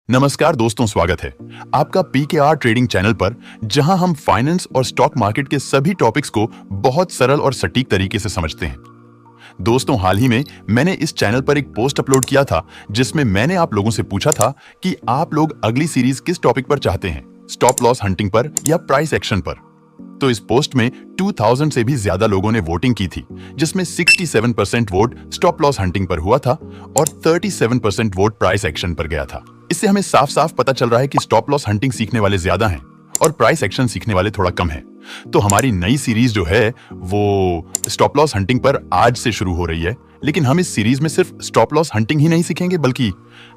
नमस्कार दोस्तों, स्वागत है आपका पीकेआर ट्रेडिंग चैनल पर, जहां हम फाइनेंस और स्टॉक मार्केट के सभी टॉपिक्स को बहुत सरल और सटीक तरीके से समझते हैं। दोस्तों, हाल ही में मैंने इस चैनल पर एक पोस्ट अपलोड किया था जिसमें मैंने आप लोगों से पूछा था कि आप लोग अगली सीरीज किस टॉपिक पर चाहते हैं, स्टॉप लॉस हंटिंग पर या प्राइस एक्शन पर। तो इस पोस्ट में 2000 से भी ज्यादा लोगों ने वोटिंग की थी, जिसमें 67% वोट स्टॉप लॉस हंटिंग पर हुआ था और 37% वोट प्राइस एक्शन पर गया था। इससे हमें साफ साफ पता चल रहा है कि स्टॉप लॉस हंटिंग सीखने वाले ज्यादा हैं और प्राइस एक्शन सीखने वाले थोड़ा कम हैं। तो हमारी नई सीरीज जो है वो स्टॉप लॉस हंटिंग पर आज से शुरू हो रही है, लेकिन हम इस सीरीज में सिर्फ स्टॉप लॉस हंटिंग ही नहीं सीखेंगे, बल्कि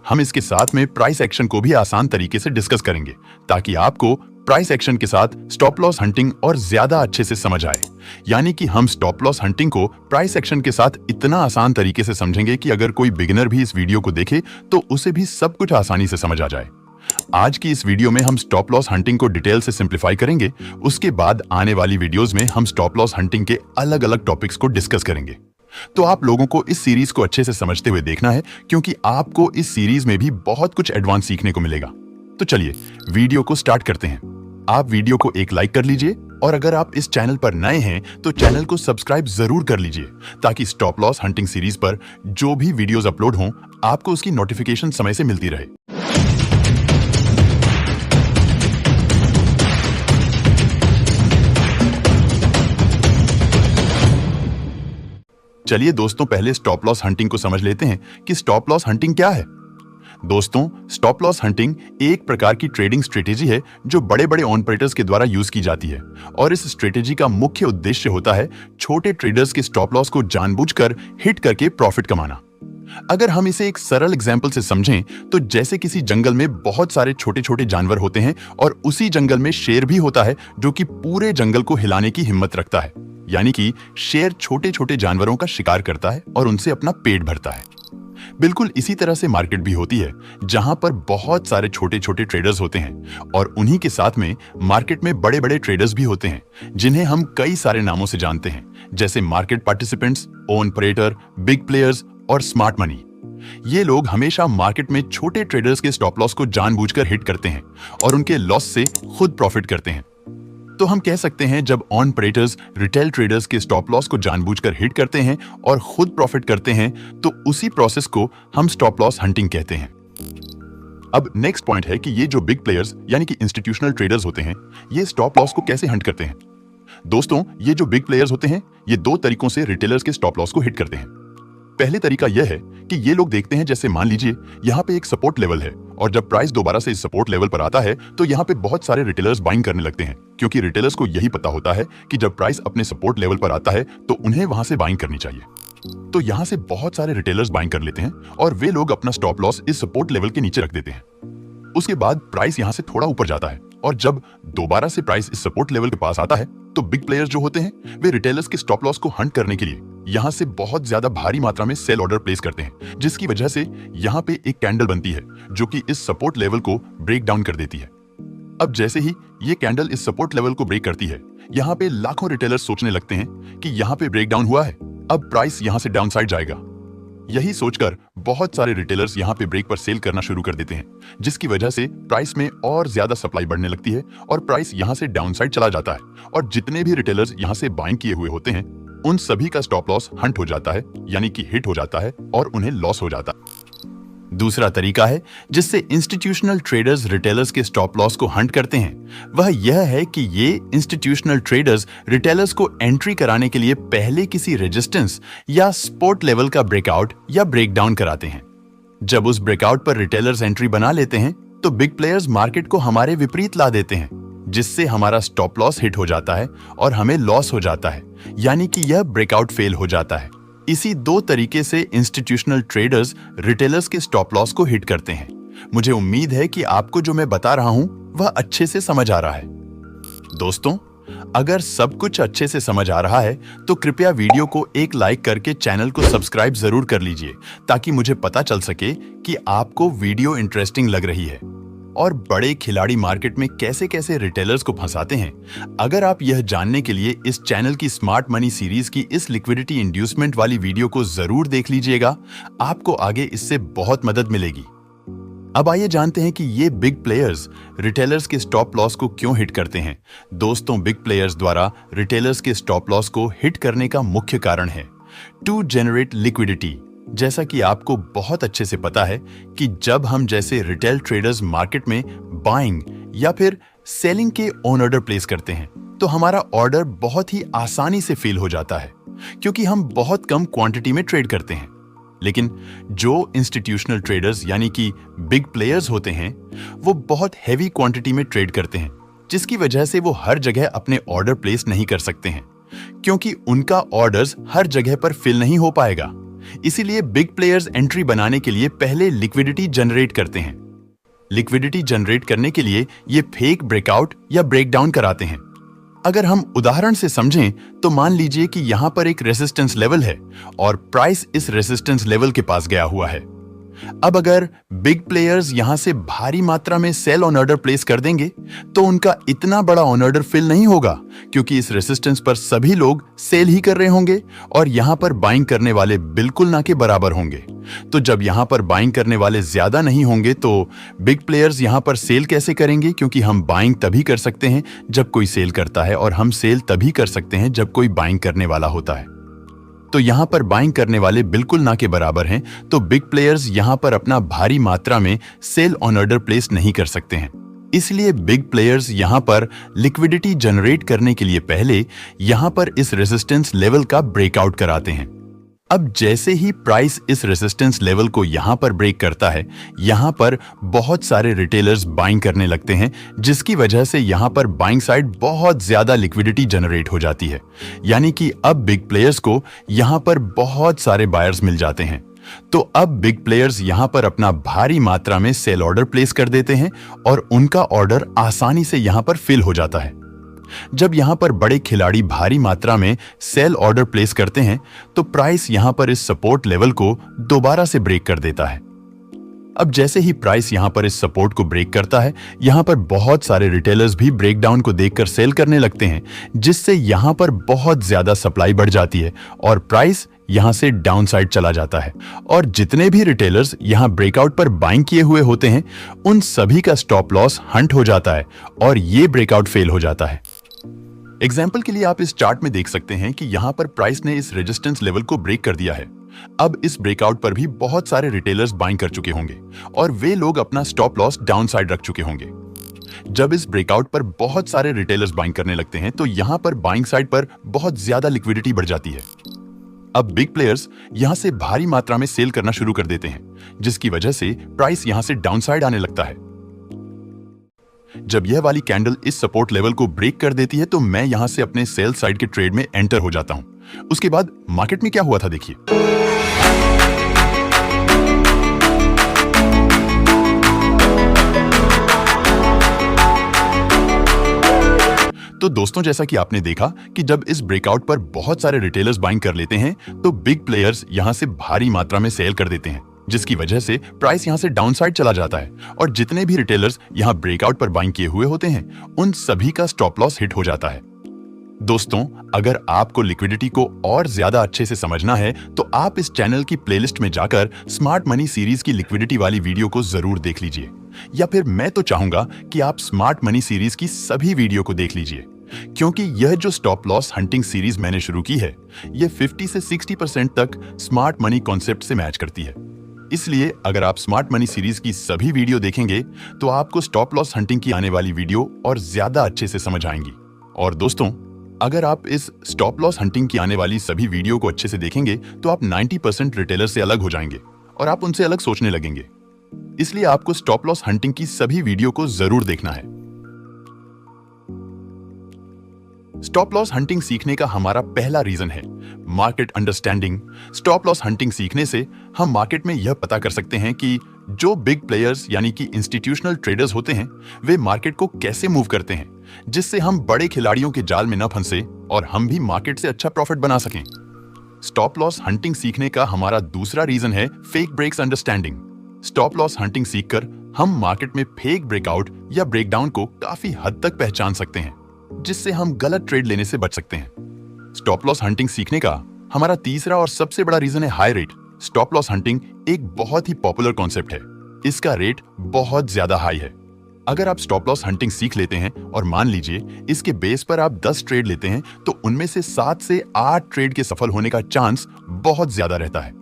हम इसके साथ में प्राइस एक्शन को भी आसान तरीके से डिस्कस करेंगे, ताकि आपको प्राइस एक्शन के साथ स्टॉप लॉस हंटिंग और ज्यादा अच्छे से समझ आए। यानी कि हम स्टॉप लॉस हंटिंग को प्राइस एक्शन के साथ इतना आसान तरीके से समझेंगे कि अगर कोई बिगिनर भी इस वीडियो को देखे तो उसे भी सब कुछ आसानी से समझ आ जाए। आज की इस वीडियो में हम स्टॉप लॉस हंटिंग को डिटेल से सिंप्लीफाई करेंगे। उसके बाद आने वाली वीडियोस में हम स्टॉप लॉस हंटिंग के अलग अलग टॉपिक्स को डिस्कस करेंगे। तो आप लोगों को इस सीरीज को अच्छे से समझते हुए देखना है, क्योंकि आपको इस सीरीज में भी बहुत कुछ एडवांस सीखने को मिलेगा। तो चलिए वीडियो को स्टार्ट करते हैं। आप वीडियो को एक लाइक कर लीजिए और अगर आप इस चैनल पर नए हैं तो चैनल को सब्सक्राइब जरूर कर लीजिए, ताकि स्टॉप लॉस हंटिंग सीरीज पर जो भी वीडियोस अपलोड हों आपको उसकी नोटिफिकेशन समय से मिलती रहे। चलिए दोस्तों, पहले स्टॉप लॉस हंटिंग को समझ लेते हैं कि स्टॉप लॉस हंटिंग क्या है। दोस्तों, स्टॉप लॉस हंटिंग एक प्रकार की ट्रेडिंग स्ट्रेटेजी है जो बड़े बड़े ऑपरेटर्स के द्वारा यूज की जाती है, और इस स्ट्रेटेजी का मुख्य उद्देश्य होता है छोटे ट्रेडर्स के स्टॉप लॉस को जानबूझकर हिट करके प्रॉफिट कमाना। अगर हम इसे एक सरल एग्जांपल से समझें तो जैसे किसी जंगल में बहुत सारे छोटे छोटे जानवर होते हैं और उसी जंगल में शेर भी होता है जो कि पूरे जंगल को हिलाने की हिम्मत रखता है। यानी कि शेर छोटे छोटे जानवरों का शिकार करता है और उनसे अपना पेट भरता है। बिल्कुल इसी तरह से मार्केट भी होती है, जहां पर बहुत सारे छोटे छोटे ट्रेडर्स होते हैं और उन्हीं के साथ में मार्केट में बड़े बड़े ट्रेडर्स भी होते हैं, जिन्हें हम कई सारे नामों से जानते हैं, जैसे market participants, own operator, big players और स्मार्ट मनी। ये लोग हमेशा मार्केट में छोटे ट्रेडर्स के स्टॉप लॉस को जानबूझकर हिट करते हैं और उनके लॉस से खुद प्रॉफिट करते हैं। तो हम कह सकते हैं, जब ऑन ऑपरेटर्स रिटेल ट्रेडर्स के स्टॉप लॉस को जानबूझकर हिट करते हैं और खुद प्रॉफिट करते हैं, तो उसी प्रोसेस को हम स्टॉप लॉस हंटिंग कहते हैं। अब नेक्स्ट पॉइंट है कि ये जो बिग प्लेयर्स यानी कि इंस्टीट्यूशनल ट्रेडर्स होते हैं, ये स्टॉप लॉस को कैसे हंट करते हैं। दोस्तों, ये जो बिग प्लेयर्स होते हैं, ये दो तरीकों से रिटेलर्स के स्टॉप लॉस को हिट करते हैं। पहले तरीका यह है कि ये लोग देखते हैं, जैसे मान लीजिए यहाँ पे एक सपोर्ट लेवल है और जब प्राइस दोबारा से इस सपोर्ट लेवल पर आता है तो यहाँ पे बहुत सारे रिटेलर्स बाइंग करने लगते हैं, क्योंकि रिटेलर्स को यही पता होता है कि जब प्राइस अपने सपोर्ट लेवल पर आता है तो उन्हें वहां से बाइंग करनी चाहिए। तो यहाँ से बहुत सारे रिटेलर्स बाइंग कर लेते हैं और वे लोग अपना स्टॉप लॉस इस सपोर्ट लेवल के नीचे रख देते हैं। उसके बाद प्राइस यहाँ से थोड़ा ऊपर जाता है और जब दोबारा से प्राइस इस सपोर्ट लेवल के पास आता है तो बिग प्लेयर्स जो होते हैं वे रिटेलर्स के स्टॉप लॉस को हंट करने के लिए यहाँ से बहुत ज्यादा भारी मात्रा में सेल ऑर्डर प्लेस करते हैं, जिसकी वजह से यहाँ पे एक कैंडल बनती है जो कि इस सपोर्ट लेवल को ब्रेक डाउन कर देती है। अब जैसे ही ये कैंडल इस सपोर्ट लेवल को ब्रेक करती है, यहाँ पे लाखों रिटेलर्स सोचने लगते हैं कि यहाँ पे ब्रेक डाउन हुआ है, अब प्राइस यहाँ से डाउन साइड जाएगा। यही सोचकर बहुत सारे रिटेलर्स यहाँ पे ब्रेक पर सेल करना शुरू कर देते हैं, जिसकी वजह से प्राइस में और ज्यादा सप्लाई बढ़ने लगती है और प्राइस यहाँ से डाउन साइड चला जाता है और जितने भी रिटेलर्स यहाँ से बाइंग किए हुए होते हैं उन सभी का स्टॉप लॉस हंट हो जाता है, यानी कि हिट हो जाता है और उन्हें लॉस हो जाता है। दूसरा तरीका है जिससे इंस्टीट्यूशनल ट्रेडर्स रिटेलर्स के स्टॉप लॉस को हंट करते हैं, वह यह है कि ये इंस्टीट्यूशनल ट्रेडर्स रिटेलर्स को एंट्री कराने के लिए पहले किसी रेजिस्टेंस या सपोर्ट लेवल का ब्रेकआउट या ब्रेकडाउन कराते हैं। जब उस ब्रेकआउट पर रिटेलर्स एंट्री बना लेते हैं तो बिग प्लेयर्स मार्केट को हमारे विपरीत ला देते हैं, जिससे हमारा स्टॉप लॉस हिट हो जाता है और हमें लॉस हो जाता है, यानी कि यह ब्रेकआउट फेल हो जाता है। इसी दो तरीके से इंस्टीट्यूशनल ट्रेडर्स रिटेलर्स के स्टॉप लॉस को हिट करते हैं। मुझे उम्मीद है कि आपको जो मैं बता रहा हूं वह अच्छे से समझ आ रहा है। दोस्तों, अगर सब कुछ अच्छे से समझ आ रहा है तो कृपया वीडियो को एक लाइक करके चैनल को सब्सक्राइब जरूर कर लीजिए, ताकि मुझे पता चल सके कि आपको वीडियो इंटरेस्टिंग लग रही है और बड़े खिलाड़ी मार्केट में कैसे कैसे रिटेलर्स को फंसाते हैं। अगर आप यह जानने के लिए इस चैनल की स्मार्ट मनी सीरीज की इस लिक्विडिटी इंड्यूसमेंट वाली वीडियो को जरूर देख लीजिएगा, आपको आगे इससे बहुत मदद मिलेगी। अब आइए जानते हैं कि ये बिग प्लेयर्स रिटेलर्स के स्टॉप लॉस को क्यों हिट करते हैं। दोस्तों, बिग प्लेयर्स द्वारा रिटेलर्स के स्टॉप लॉस को हिट करने का मुख्य कारण है टू जनरेट लिक्विडिटी। जैसा कि आपको बहुत अच्छे से पता है कि जब हम जैसे रिटेल ट्रेडर्स मार्केट में बाइंग या फिर सेलिंग के ऑन ऑर्डर प्लेस करते हैं तो हमारा ऑर्डर बहुत ही आसानी से फिल हो जाता है, क्योंकि हम बहुत कम क्वांटिटी में ट्रेड करते हैं। लेकिन जो इंस्टीट्यूशनल ट्रेडर्स यानी कि बिग प्लेयर्स होते हैं, वो बहुत हैवी क्वांटिटी में ट्रेड करते हैं, जिसकी वजह से वो हर जगह अपने ऑर्डर प्लेस नहीं कर सकते हैं, क्योंकि उनका ऑर्डर्स हर जगह पर फिल नहीं हो पाएगा। इसीलिए बिग प्लेयर्स एंट्री बनाने के लिए पहले लिक्विडिटी जनरेट करते हैं। लिक्विडिटी जनरेट करने के लिए ये फेक ब्रेकआउट या ब्रेकडाउन कराते हैं। अगर हम उदाहरण से समझें तो मान लीजिए कि यहां पर एक रेजिस्टेंस लेवल है और प्राइस इस रेजिस्टेंस लेवल के पास गया हुआ है। अब अगर बिग प्लेयर्स यहां से भारी मात्रा में सेल ऑन ऑर्डर प्लेस कर देंगे तो उनका इतना बड़ा ऑन ऑर्डर फिल नहीं होगा, क्योंकि इस रेजिस्टेंस पर सभी लोग सेल ही कर रहे होंगे और यहां पर बाइंग करने वाले बिल्कुल ना के बराबर होंगे। तो जब यहां पर बाइंग करने वाले ज्यादा नहीं होंगे तो बिग प्लेयर्स यहां पर सेल कैसे करेंगे, क्योंकि हम बाइंग तभी कर सकते हैं जब कोई सेल करता है और हम सेल तभी कर सकते हैं जब कोई बाइंग करने वाला होता है। तो यहां पर बाइंग करने वाले बिल्कुल ना के बराबर हैं, तो बिग प्लेयर्स यहां पर अपना भारी मात्रा में सेल ऑन ऑर्डर प्लेस नहीं कर सकते हैं। इसलिए बिग प्लेयर्स यहां पर लिक्विडिटी जनरेट करने के लिए पहले यहां पर इस रेजिस्टेंस लेवल का ब्रेकआउट कराते हैं। अब जैसे ही प्राइस इस रेजिस्टेंस लेवल को यहां पर ब्रेक करता है, यहां पर बहुत सारे रिटेलर्स बाइंग करने लगते हैं, जिसकी वजह से यहां पर बाइंग साइड बहुत ज्यादा लिक्विडिटी जनरेट हो जाती है। यानी कि अब बिग प्लेयर्स को यहां पर बहुत सारे बायर्स मिल जाते हैं। तो अब बिग प्लेयर्स यहां पर अपना भारी मात्रा में सेल ऑर्डर प्लेस कर देते हैं और उनका ऑर्डर आसानी से यहां पर फिल हो जाता है। जब यहां पर बड़े खिलाड़ी भारी मात्रा में सेल ऑर्डर प्लेस करते हैं तो प्राइस यहां पर इस सपोर्ट लेवल को दोबारा से ब्रेक कर देता है। अब जैसे ही प्राइस यहां पर इस सपोर्ट को ब्रेक करता है, यहां पर बहुत सारे रिटेलर्स भी ब्रेकडाउन को देखकर सेल करने लगते हैं, जिससे यहां पर बहुत ज्यादा सप्लाई बढ़ जाती है और प्राइस यहां से डाउन साइड चला जाता है। और जितने भी रिटेलर्स यहां ब्रेकआउट पर बाइंग किए हुए होते हैं, उन सभी का स्टॉप लॉस हंट हो जाता है और ये ब्रेकआउट फेल हो जाता है। एग्जाम्पल के लिए आप इस चार्ट में देख सकते हैं कि यहां पर प्राइस ने इस रेजिस्टेंस लेवल को ब्रेक कर दिया है। अब इस ब्रेकआउट पर भी बहुत सारे रिटेलर्स बाइंग कर चुके होंगे और वे लोग अपना स्टॉप लॉस डाउन साइड रख चुके होंगे। जब इस ब्रेकआउट पर बहुत सारे रिटेलर्स बाइंग करने लगते हैं तो यहां पर बाइंग साइड पर बहुत ज्यादा लिक्विडिटी बढ़ जाती है। अब बिग प्लेयर्स यहां से भारी मात्रा में सेल करना शुरू कर देते हैं, जिसकी वजह से प्राइस यहां से डाउन साइड आने लगता है। जब यह वाली कैंडल इस सपोर्ट लेवल को ब्रेक कर देती है तो मैं यहां से अपने सेल साइड के ट्रेड में एंटर हो जाता हूं। उसके बाद मार्केट में क्या हुआ था देखिए। तो दोस्तों, जैसा कि आपने देखा कि जब इस ब्रेकआउट पर बहुत सारे रिटेलर्स बाइंग कर लेते हैं तो बिग प्लेयर्स यहां से भारी मात्रा में सेल कर देते हैं, जिसकी वजह से प्राइस यहां से डाउन साइड चला जाता है और जितने भी रिटेलर्स यहां ब्रेकआउट पर बाइंग किए हुए होते हैं, उन सभी का स्टॉप लॉस हिट हो जाता है। दोस्तों, अगर आपको लिक्विडिटी को और ज्यादा अच्छे से समझना है तो आप इस चैनल की प्लेलिस्ट में जाकर स्मार्ट मनी सीरीज की लिक्विडिटी वाली वीडियो को जरूर देख लीजिए, या फिर मैं तो चाहूंगा कि आप स्मार्ट मनी सीरीज की सभी वीडियो को देख लीजिए, क्योंकि यह जो स्टॉप लॉस हंटिंग सीरीज मैंने शुरू की है, यह 50 से 60% तक स्मार्ट मनी कॉन्सेप्ट से मैच करती है। इसलिए अगर आप स्मार्ट मनी सीरीज की सभी वीडियो देखेंगे तो आपको स्टॉप लॉस हंटिंग की आने वाली वीडियो और ज्यादा अच्छे से समझ आएंगी। और दोस्तों, अगर आप इस स्टॉप लॉस हंटिंग की आने वाली सभी वीडियो को अच्छे से देखेंगे तो आप 90% रिटेलर से अलग हो जाएंगे और आप उनसे अलग सोचने लगेंगे। इसलिए आपको स्टॉप लॉस हंटिंग की सभी वीडियो को जरूर देखना है। स्टॉप लॉस हंटिंग सीखने का हमारा पहला रीजन है market understanding. Stop loss hunting सीखने से हम मार्केट में यह पता कर सकते हैं कि जो बिग प्लेयर्स यानी कि इंस्टीट्यूशनल ट्रेडर्स होते हैं, वे मार्केट को कैसे मूव करते हैं, जिससे हम बड़े खिलाड़ियों के जाल में न फंसे और हम भी मार्केट से अच्छा प्रॉफिट बना सकें। स्टॉप लॉस हंटिंग सीखने का हमारा दूसरा रीजन है fake breaks understanding. Stop loss hunting सीखकर हम मार्केट में फेक ब्रेकआउट या ब्रेकडाउन को काफी हद तक पहचान सकते हैं, जिससे हम गलत ट्रेड लेने से बच सकते हैं। स्टॉप लॉस हंटिंग सीखने का हमारा तीसरा और सबसे बड़ा रीजन है high rate. Stop loss hunting एक बहुत ही पॉपुलर कॉन्सेप्ट है। इसका रेट बहुत ज्यादा हाई है। अगर आप स्टॉप लॉस हंटिंग सीख लेते हैं और मान लीजिए इसके बेस पर आप 10 ट्रेड लेते हैं तो उनमें से 7 से 8 ट्रेड के सफल होने का चांस बहुत ज्यादा रहता है।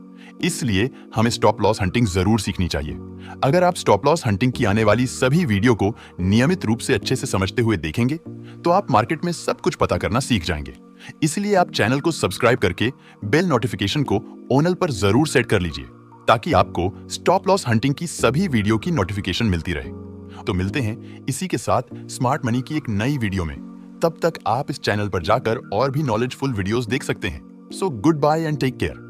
इसलिए हमें स्टॉप लॉस हंटिंग जरूर सीखनी चाहिए। अगर आप स्टॉप लॉस हंटिंग की आने वाली सभी वीडियो को नियमित रूप से अच्छे से समझते हुए देखेंगे तो आप मार्केट में सब कुछ पता करना सीख जाएंगे। इसलिए आप चैनल को सब्सक्राइब करके बेल नोटिफिकेशन को ऑल पर जरूर सेट कर लीजिए ताकि आपको स्टॉप लॉस हंटिंग की सभी वीडियो की नोटिफिकेशन मिलती रहे। तो मिलते हैं इसी के साथ स्मार्ट मनी की एक नई वीडियो में। तब तक आप इस चैनल पर जाकर और भी नॉलेजफुल वीडियोस देख सकते हैं। So goodbye and take care.